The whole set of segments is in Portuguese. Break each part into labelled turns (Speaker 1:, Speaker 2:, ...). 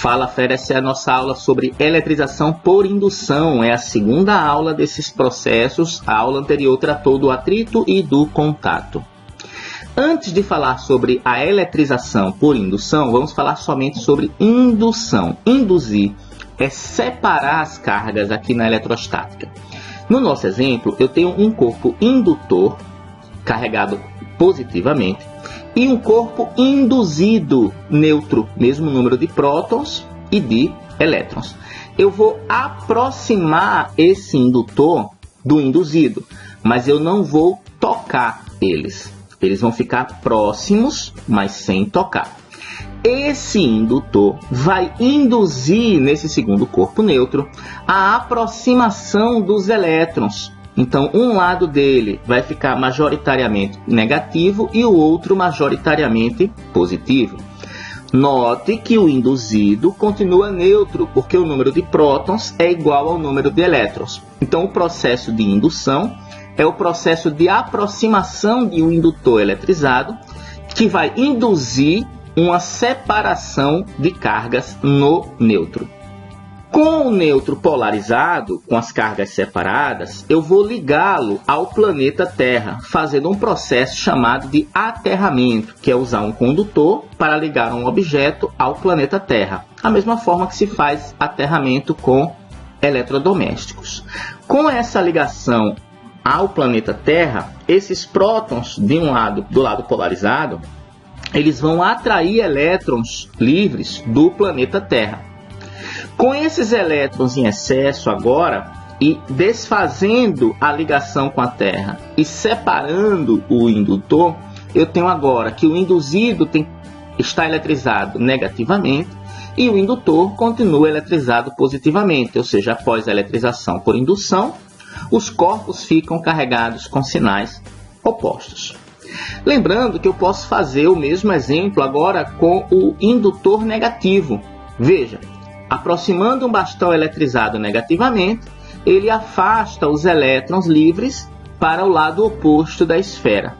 Speaker 1: Fala Fera, essa é a nossa aula sobre eletrização por indução. É a segunda aula desses processos. A aula anterior tratou do atrito e do contato. Antes de falar sobre a eletrização por indução, vamos falar somente sobre indução. Induzir é separar as cargas aqui na eletrostática. No nosso exemplo, eu tenho um corpo indutor carregado positivamente e um corpo induzido neutro, mesmo número de prótons e de elétrons. Eu vou aproximar esse indutor do induzido, mas eu não vou tocar eles. Eles vão ficar próximos, mas sem tocar. Esse indutor vai induzir nesse segundo corpo neutro a aproximação dos elétrons. Então, um lado dele vai ficar majoritariamente negativo e o outro majoritariamente positivo. Note que o induzido continua neutro, porque o número de prótons é igual ao número de elétrons. Então, o processo de indução é o processo de aproximação de um indutor eletrizado que vai induzir uma separação de cargas no neutro. Com o neutro polarizado, com as cargas separadas, eu vou ligá-lo ao planeta Terra, fazendo um processo chamado de aterramento, que é usar um condutor para ligar um objeto ao planeta Terra. A mesma forma que se faz aterramento com eletrodomésticos. Com essa ligação ao planeta Terra, esses prótons do lado polarizado, eles vão atrair elétrons livres do planeta Terra. Com esses elétrons em excesso agora, e desfazendo a ligação com a Terra e separando o indutor, eu tenho agora que o induzido está eletrizado negativamente e o indutor continua eletrizado positivamente, ou seja, após a eletrização por indução, os corpos ficam carregados com sinais opostos. Lembrando que eu posso fazer o mesmo exemplo agora com o indutor negativo. Veja, aproximando um bastão eletrizado negativamente, ele afasta os elétrons livres para o lado oposto da esfera.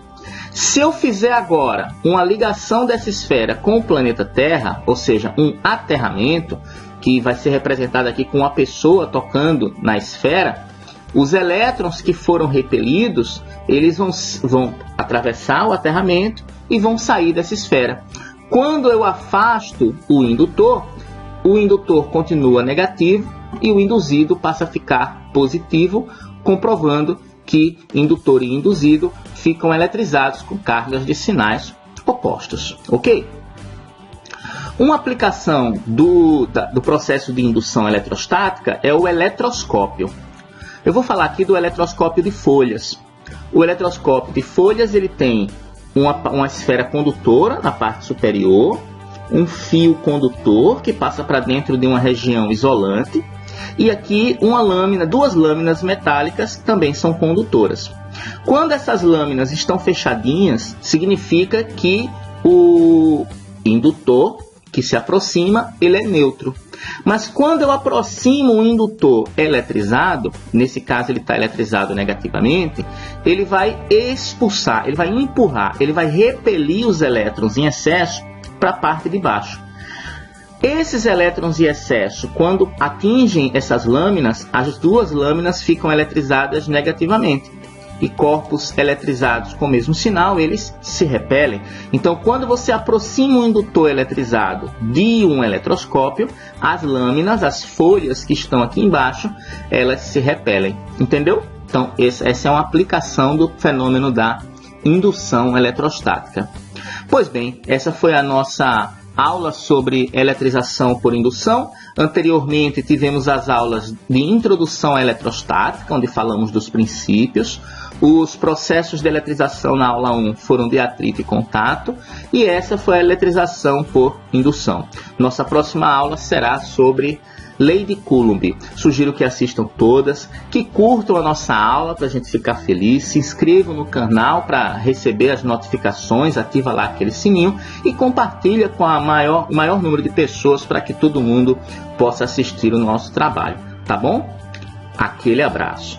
Speaker 1: Se eu fizer agora uma ligação dessa esfera com o planeta Terra, ou seja, um aterramento, que vai ser representado aqui com uma pessoa tocando na esfera, os elétrons que foram repelidos, eles vão atravessar o aterramento e vão sair dessa esfera. Quando eu afasto o indutor continua negativo e o induzido passa a ficar positivo, comprovando que indutor e induzido ficam eletrizados com cargas de sinais opostos. Ok? Uma aplicação do processo de indução eletrostática é o eletroscópio. Eu vou falar aqui do eletroscópio de folhas. O eletroscópio de folhas ele tem uma esfera condutora na parte superior, um fio condutor que passa para dentro de uma região isolante e aqui duas lâminas metálicas que também são condutoras. Quando essas lâminas estão fechadinhas, significa que o indutor que se aproxima, ele é neutro. Mas quando eu aproximo um indutor eletrizado, nesse caso ele está eletrizado negativamente, ele vai expulsar, ele vai empurrar, ele vai repelir os elétrons em excesso para a parte de baixo. Esses elétrons em excesso, quando atingem essas lâminas, as duas lâminas ficam eletrizadas negativamente. E corpos eletrizados com o mesmo sinal, eles se repelem. Então, quando você aproxima um indutor eletrizado de um eletroscópio, as lâminas, as folhas que estão aqui embaixo, elas se repelem. Entendeu? Então, essa é uma aplicação do fenômeno da indução eletrostática. Pois bem, essa foi a nossa aula sobre eletrização por indução. Anteriormente tivemos as aulas de introdução à eletrostática, onde falamos dos princípios. Os processos de eletrização na aula 1 foram de atrito e contato. E essa foi a eletrização por indução. Nossa próxima aula será sobre Lei de Coulomb. Sugiro que assistam todas, que curtam a nossa aula para a gente ficar feliz, se inscrevam no canal para receber as notificações, ativa lá aquele sininho e compartilha com o maior número de pessoas para que todo mundo possa assistir o nosso trabalho, tá bom? Aquele abraço.